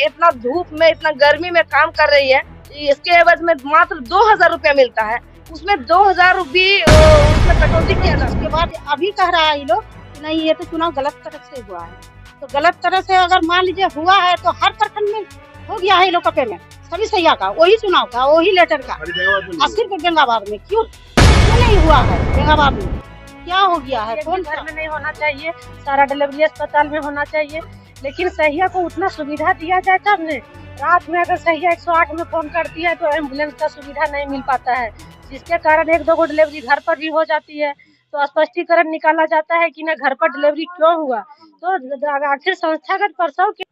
इतना धूप में इतना गर्मी में काम कर रही है, इसके एवज में मात्र 2000 रुपया मिलता है, उसमें 2000 भी उसमें कटौती किया जाता है। उसके बाद अभी कह रहा है ये लोग कि नहीं ये तो चुनाव गलत तरह से हुआ है, तो गलत तरह से अगर मान लीजिए हुआ है तो हर प्रखंड में हो गया है ये लोग का पेमेंट, सभी सैया का वही चुनाव का वही लेटर का, और सिर्फ बेंगाबाद में क्यों नहीं हुआ है? बेंगाबाद में क्या हो गया है? कौन घर में नहीं होना चाहिए, सारा डिलीवरी अस्पताल में होना चाहिए, लेकिन सहिया को उतना सुविधा दिया जाए तब ने। रात में अगर सहिया 108 में फोन करती है तो एम्बुलेंस का सुविधा नहीं मिल पाता है, जिसके कारण 1-2 गो डिलीवरी घर पर भी हो जाती है। तो स्पष्टीकरण निकाला जाता है कि न घर पर डिलीवरी क्यों हुआ, तो आखिर संस्थागत प्रसव के।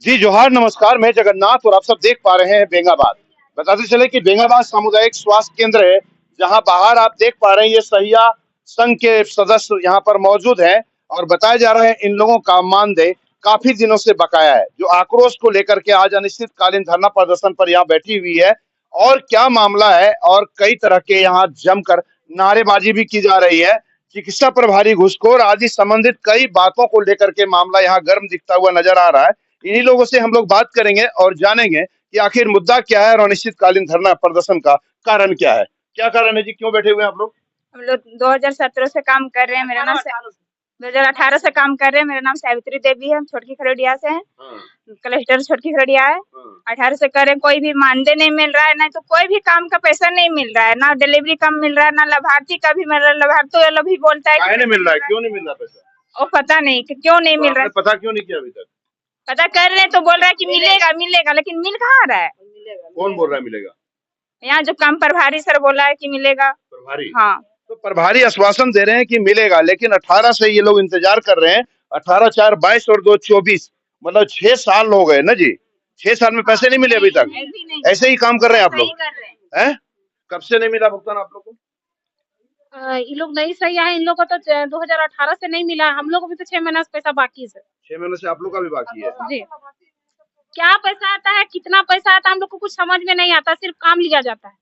जी जोहार, नमस्कार। मैं जगन्नाथ और आप सब देख पा रहे हैं बेंगाबाद। बताते चले कि बेंगाबाद सामुदायिक स्वास्थ्य केंद्र है, जहां बाहर आप देख पा रहे हैं ये सहिया संघ के सदस्य यहाँ पर मौजूद हैं और बताया जा रहा है इन लोगों का मानदेय काफी दिनों से बकाया है, जो आक्रोश को लेकर के आज अनिश्चितकालीन धरना प्रदर्शन पर यहाँ बैठी हुई है। और क्या मामला है, और कई तरह के यहाँ जमकर नारेबाजी भी की जा रही है, चिकित्सा प्रभारी घूसखोर आदि संबंधित कई बातों को लेकर के मामला यहाँ गर्म दिखता हुआ नजर आ रहा है। इन्हीं लोगों से हम लोग बात करेंगे और जानेंगे कि आखिर मुद्दा क्या है और अनिश्चितकालीन धरना प्रदर्शन का कारण क्या है। क्या कारण है जी, क्यों बैठे हुए हैं आप लोग? हम लोग 2017 से काम कर रहे हैं। मेरा नाम 2018 से काम कर रहे हैं। मेरा नाम सावित्री देवी है, हम छोटकी खरड़िया से हैं। कलेक्टर छोटकी खरड़िया है। 18 से कर रहे हैं, कोई भी मानदेय नहीं मिल रहा है, नहीं तो कोई भी काम का पैसा नहीं मिल रहा है, ना डिलीवरी कम मिल रहा है, ना लाभार्थी का भी मिल रहा है। लाभार्थी वाला भी बोलता है नहीं मिल रहा है, क्यों नहीं मिल रहा पैसा? और पता नहीं कि क्यों नहीं मिल रहा है। पता क्यों नहीं किया अभी तक? पता कर रहे हैं तो बोल रहा है कि मिलेगा मिलेगा, लेकिन मिल कहाँ रहा है? कौन बोल रहा है मिलेगा? यहाँ जो काम प्रभारी सर बोला है कि मिलेगा। प्रभारी? हाँ, तो प्रभारी आश्वासन दे रहे हैं कि मिलेगा, लेकिन 18 से ये लोग इंतजार कर रहे हैं। 18, 4, 22 और 2, 24, मतलब 6 साल हो गए ना जी। 6 साल में पैसे नहीं मिले अभी तक, ऐसे ही काम कर रहे हैं आप लोग हैं? कब से नहीं मिला भुगतान आप लोग को? ये लोग नहीं सही है, इन लोग को तो 2018 से नहीं मिला, हम लोग को भी तो 6 महीना से पैसा बाकी है। 6 महीने से आप लोग का भी बाकी है जी। क्या पैसा आता है, कितना पैसा आता है, हम लोग को कुछ समझ में नहीं आता। सिर्फ काम लिया जाता है,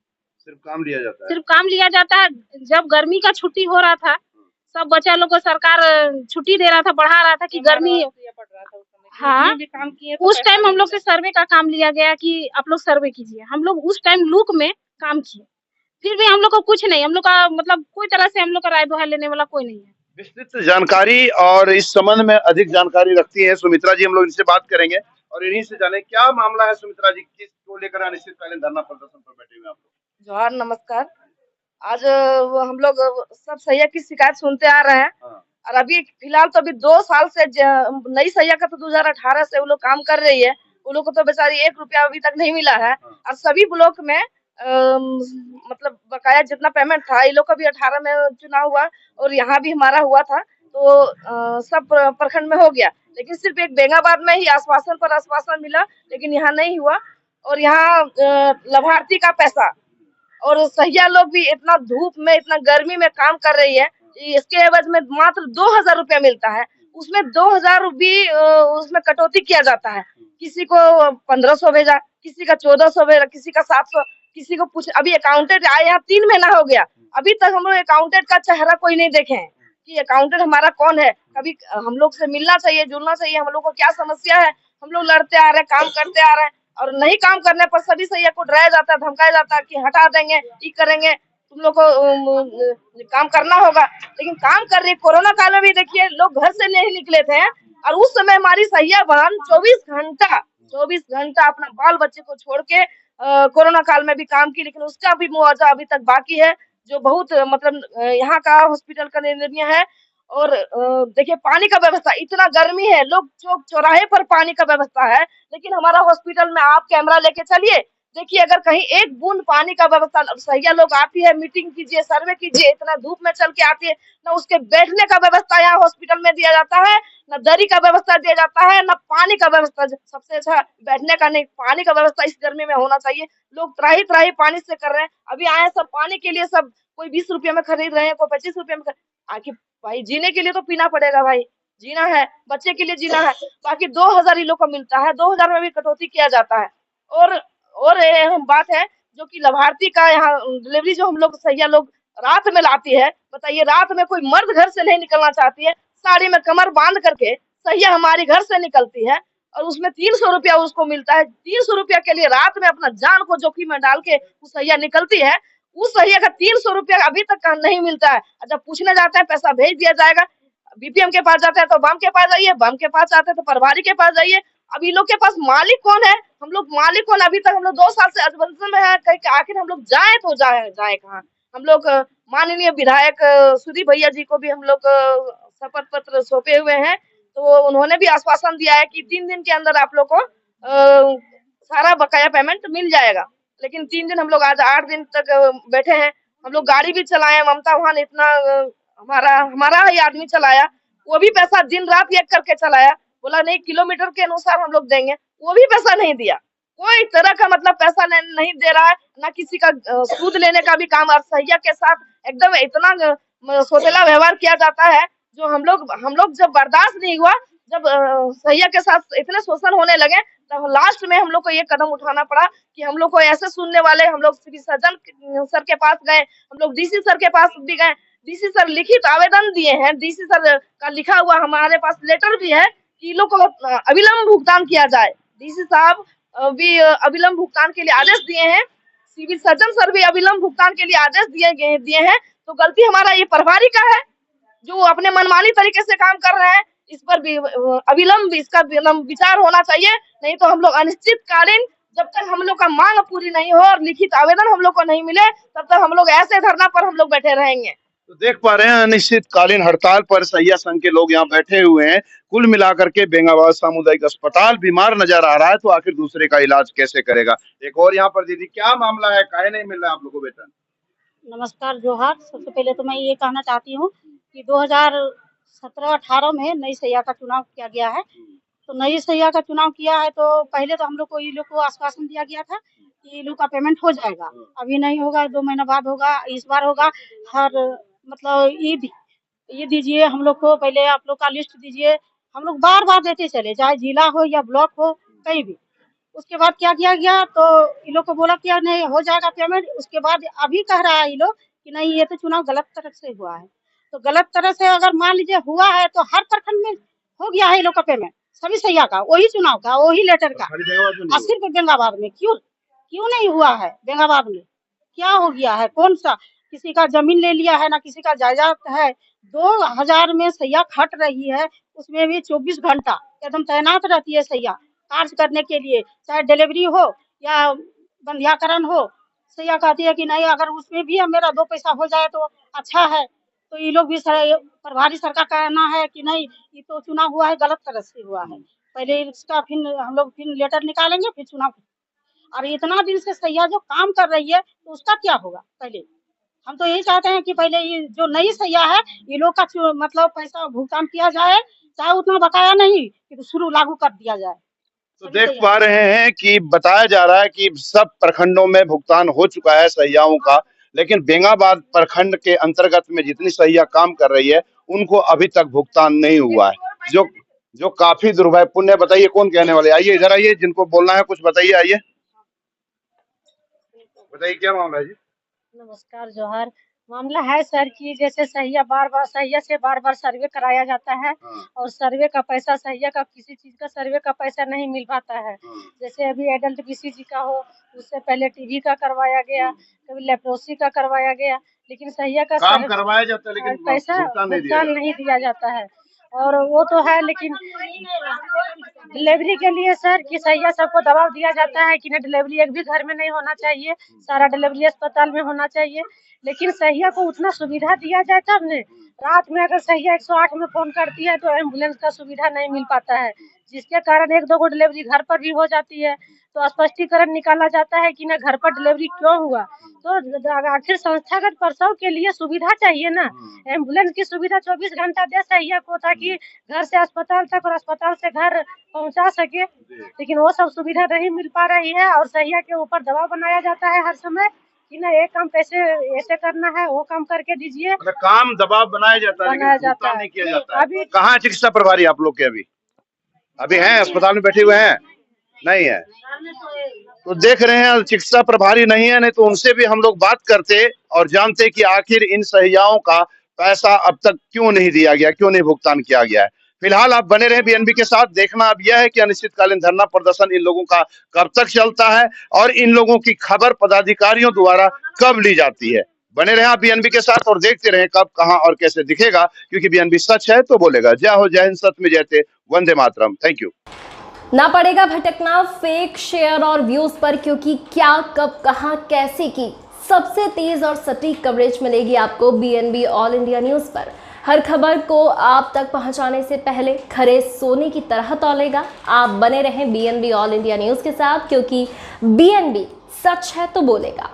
सिर्फ काम लिया जाता है। सिर्फ काम लिया जाता है। जब गर्मी का छुट्टी हो रहा था, सब बच्चा लोग को सरकार छुट्टी दे रहा था, बढ़ा रहा था कि गर्मी। हाँ, उस टाइम हम लोग से सर्वे का काम लिया गया कि आप लोग सर्वे कीजिए। हम लोग उस टाइम लूक में काम किए, फिर भी हम लोग को कुछ नहीं, हम लोग का मतलब कोई तरह से हम लोग का राय दुहाई लेने वाला कोई नहीं है। विस्तृत जानकारी और इस संबंध में अधिक जानकारी रखती है सुमित्रा जी, हम लोग इनसे बात करेंगे और इन्हीं से जाने क्या मामला है। सुमित्रा जी, किस को लेकर अनिश्चितकालीन धरना प्रदर्शन पर बैठे हुए आप लोग? जोहार, नमस्कार। आज हम लोग सब सैया की शिकायत सुनते आ रहे हैं। और अभी फिलहाल तो अभी 2 साल से नई सैया का तो 2018 से वो लोग काम कर रही है, वो लोग को तो बेचारी 1 रुपया अभी तक नहीं मिला है। और सभी ब्लॉक में मतलब बकाया जितना पेमेंट था, ये लोग का भी 18 में चुनाव हुआ और यहाँ भी हमारा हुआ था, तो सब प्रखंड में हो गया, लेकिन सिर्फ एक बेंगाबाद में ही आश्वासन पर आश्वासन मिला, लेकिन यहाँ नहीं हुआ। और यहाँ लाभार्थी का पैसा और सहिया लोग भी इतना धूप में इतना गर्मी में काम कर रही है, इसके एवज में मात्र 2000 रुपया मिलता है, उसमें 2000 भी उसमें कटौती किया जाता है। किसी को 1500 भेजा, किसी का 1400 भेजा, किसी का 700, किसी को पूछ। अभी अकाउंटेंट आए यहाँ 3 महीना हो गया, अभी तक हम लोग अकाउंटेंट का चेहरा कोई नहीं देखे हैं कि अकाउंटेंट हमारा कौन है। कभी हम लोग से मिलना चाहिए, जुड़ना चाहिए, हम लोग को क्या समस्या है। हम लोग लड़ते आ रहे हैं, काम करते आ रहे हैं, और नहीं काम करने पर सभी सैया को डराया जाता है, धमकाया जाता है कि हटा देंगे, ये करेंगे, तुम लोग को काम करना होगा। लेकिन काम कर रही। कोरोना काल में भी देखिए लोग घर से नहीं निकले थे, और उस समय हमारी सैया बहन 24 घंटा अपना बाल बच्चे को छोड़ के कोरोना काल में भी काम की, लेकिन उसका भी मुआवजा अभी तक बाकी है, जो बहुत मतलब यहाँ का हॉस्पिटल का निर्णय है। और देखिए पानी का व्यवस्था, इतना गर्मी है, लोग चौक चौराहे पर पानी का व्यवस्था है, लेकिन हमारा हॉस्पिटल में आप कैमरा लेके चलिए, देखिए अगर कहीं एक बूंद पानी का व्यवस्था। सैया लोग आती है, मीटिंग कीजिए, सर्वे कीजिए, इतना धूप में चल के आती है, ना उसके बैठने का व्यवस्था यहाँ हॉस्पिटल में दिया जाता है, न दरी का व्यवस्था दिया जाता है, न पानी का व्यवस्था। सबसे अच्छा बैठने का नहीं, पानी का व्यवस्था इस गर्मी में होना चाहिए। लोग त्राही त्राही पानी से कर रहे हैं। अभी आए सब पानी के लिए, सब कोई 20 रुपये में खरीद रहे हैं, कोई 25 रुपये में। आखिर भाई जीने के लिए तो पीना पड़ेगा, भाई जीना है, बच्चे के लिए जीना है। बाकी 2000 ही लोग को मिलता है, 2000 में भी कटौती किया जाता है। और हम बात है जो कि लाभार्थी का यहाँ डिलीवरी जो हम लोग सैया लोग रात में लाती है, बताइए रात में कोई मर्द घर से नहीं निकलना चाहती है, साड़ी में कमर बांध करके सैया हमारी घर से निकलती है, और उसमें 300 रुपया उसको मिलता है। 300 रुपया के लिए रात में अपना जान को जोखिम में डाल के वो सैया निकलती है। उस सैया का 300 रुपया अभी तक नहीं मिलता है। जब पूछने जाते हैं पैसा भेज दिया जाएगा, बीपीएम के पास जाते हैं तो बम के पास जाइए, बम के पास जाते हैं तो प्रभारी के पास जाइए। अब इन लोग के पास मालिक कौन है? हम लोग मालिक कौन? अभी तक हम लोग 2 साल से अजबंस में है, आखिर हम लोग जाए तो जाए कहाँ? हम लोग माननीय विधायक सुदीप भैया जी को भी हम लोग शपथ पत्र सौंपे हुए हैं, तो उन्होंने भी आश्वासन दिया है कि 3 दिन के अंदर आप लोग को सारा बकाया पेमेंट मिल जाएगा। लेकिन 3 दिन हम लोग आज 8 दिन तक बैठे हैं। हम लोग गाड़ी भी चलाए, ममता वहां इतना हमारा ही आदमी चलाया, वो भी पैसा दिन रात एक करके चलाया। बोला नहीं किलोमीटर के अनुसार हम लोग देंगे, वो भी पैसा नहीं दिया। कोई तरह का मतलब पैसा नहीं दे रहा है, ना किसी का सूद लेने का भी काम। और सैया के साथ एकदम इतना सोतेला व्यवहार किया जाता है जो हम लोग जब बर्दाश्त नहीं हुआ, जब सैया के साथ इतने शोषण होने लगे, तब लास्ट में हम लोग को ये कदम उठाना पड़ा कि हम लोग को ऐसे सुनने वाले, हम लोग श्री सज्जन सर के पास गए, हम लोग डीसी सर के पास भी गए। डीसी सर लिखित आवेदन दिए हैं, डीसी सर का लिखा हुआ हमारे पास लेटर भी है कि लोग को अविलंब भुगतान किया जाए। डीसी साहब भी अविलंब भुगतान के लिए आदेश दिए हैं, सिविल सर्जन सर भी अविलंब भुगतान के लिए आदेश दिए हैं। तो गलती हमारा ये प्रभारी का है जो अपने मनमानी तरीके से काम कर रहे हैं। इस पर भी अविलंब इसका विचार होना चाहिए, नहीं तो हम लोग अनिश्चितकालीन जब तक हम लोग का मांग पूरी नहीं हो और लिखित आवेदन हम लोग को नहीं मिले, तब तक हम लोग ऐसे धरना पर हम लोग बैठे रहेंगे। तो देख पा रहे हैं अनिश्चितकालीन हड़ताल पर सैया संघ के लोग यहाँ बैठे हुए हैं। कुल मिलाकर के बेंगाबाद सामुदायिक अस्पताल बीमार नजर आ रहा है, तो आखिर दूसरे का इलाज कैसे करेगा? एक और यहाँ पर दीदी, क्या मामला है, काहे नहीं मिल रहा है आप लोगों को वेतन? नमस्कार जोहार। सबसे पहले तो मैं ये कहना चाहती हूँ कि 2017-18 में नई सैया का चुनाव किया गया है। तो नई सैया का चुनाव किया है तो पहले तो हम लोग को ये लोग को आश्वासन दिया गया था कि ये लोग का पेमेंट हो जाएगा, अभी नहीं होगा, 2 महीना बाद होगा, इस बार होगा। हर मतलब ये दीजिए हम लोग को, पहले आप लोग का लिस्ट दीजिए, हम लोग बार बार देते चले, चाहे जिला हो या ब्लॉक हो कहीं भी। उसके बाद क्या किया गया, तो इन लोग को बोला कि नहीं हो जाएगा पेमेंट। उसके बाद अभी कह रहा है ये लोग कि नहीं ये तो चुनाव गलत तरह से हुआ है। तो गलत तरह से अगर मान लीजिए हुआ है तो हर प्रखंड में हो गया है ये लोग का पेमेंट, सभी सैया का, वही चुनाव का, वही लेटर का। और सिर्फ बेंगाबाद में क्यों नहीं हुआ है? बेंगाबाद में क्या हो गया है? कौन सा किसी का जमीन ले लिया है, ना किसी का जायदाद है। 2000 में सैया खट रही है, उसमें भी 24 घंटा एकदम तैनात रहती है सैया कार्य करने के लिए, चाहे डिलीवरी हो या बंध्याकरण हो। सैया कहती है कि नहीं अगर उसमें भी मेरा 2 पैसा हो जाए तो अच्छा है। तो ये लोग भी प्रभारी सरकार का कहना है कि नहीं ये तो चुनाव हुआ है गलत तरह से हुआ है, पहले इसका फिर हम लोग लेटर निकालेंगे फिर चुनाव। और इतना दिन से सैया जो काम कर रही है तो उसका क्या होगा? पहले हम तो यही चाहते हैं कि पहले ये जो नई सैया है ये लोग का मतलब पैसा भुगतान किया जाए, चाहे उतना बकाया नहीं कि शुरू लागू कर दिया जाए। तो देख पा रहे हैं कि बताया जा रहा है कि सब प्रखंडों में भुगतान हो चुका है सैयाओं का, लेकिन बेंगाबाद प्रखंड के अंतर्गत में जितनी सैया काम कर रही है उनको अभी तक भुगतान नहीं हुआ है, जो काफी दुर्भाग्यपूर्ण है। बताइए कौन कहने वाले? आइए इधर आइए, जिनको बोलना है कुछ बताइए। आइए बताइए क्या मामला है जी? नमस्कार जोहार। मामला है सर कि जैसे सैया से बार बार सर्वे कराया जाता है और सर्वे का पैसा सैया का किसी चीज का सर्वे का पैसा नहीं मिल पाता है। जैसे अभी एडल्ट बीसीजी का हो, उससे पहले टीबी का करवाया गया, कभी लेप्रोसी का करवाया गया, लेकिन सैया का काम करवाया जाता है लेकिन पैसा भुगतान नहीं दिया जाता है। और वो तो है, लेकिन डिलीवरी के लिए सर कि सैया सबको दबाव दिया जाता है कि ना डिलीवरी एक भी घर में नहीं होना चाहिए, सारा डिलीवरी अस्पताल में होना चाहिए। लेकिन सैया को उतना सुविधा दिया जाए तब ने। रात में अगर सैया 108 में फोन करती है तो एम्बुलेंस का सुविधा नहीं मिल पाता है, जिसके कारण 1-2 को डिलीवरी घर पर भी हो जाती है। तो स्पष्टीकरण निकाला जाता है कि ना घर पर डिलीवरी क्यों हुआ। तो आखिर संस्थागत प्रसव के लिए सुविधा चाहिए ना, एम्बुलेंस की सुविधा 24 घंटा दे सैया को, ताकि घर से अस्पताल तक और अस्पताल से घर पहुंचा सके। लेकिन वो सब सुविधा नहीं मिल पा रही है और सैया के ऊपर दबाव बनाया जाता है हर समय कि ना ये काम कैसे ऐसे करना है, वो काम करके दीजिए। मतलब काम दबाव बनाया जाता है, लेकिन भुगतान नहीं किया जाता है। अभी कहाँ चिकित्सा प्रभारी आप लोग के? अभी हैं अस्पताल में बैठे हुए हैं? नहीं है। तो देख रहे हैं चिकित्सा प्रभारी नहीं है, नहीं तो उनसे भी हम लोग बात करते और जानते कि आखिर इन सैयाओं का पैसा अब तक क्यों नहीं दिया गया, क्यों नहीं भुगतान किया गया है। फिलहाल आप बने रहे बीएनबी के साथ। देखना अब यह है कि अनिश्चितकालीन धरना प्रदर्शन इन लोगों का कब तक चलता है और इन लोगों की खबर पदाधिकारियों द्वारा कब ली जाती है। बने रहे आप बीएनबी के साथ और देखते रहे कब, कहां और कैसे दिखेगा, क्योंकि बीएनबी सच है तो बोलेगा। जय हो, जय हिंद, सत्य में जयते, वंदे मातरम। Thank you. ना पड़ेगा भटकना फेक शेयर और व्यूज पर, क्योंकि क्या, कब, कहां, कैसे की सबसे तेज और सटीक कवरेज मिलेगी आपको बीएनबी ऑल इंडिया न्यूज पर। हर खबर को आप तक पहुंचाने से पहले खरे सोने की तरह तौलेगा। आप बने रहें बीएनबी ऑल इंडिया न्यूज के साथ, क्योंकि बीएनबी सच है तो बोलेगा।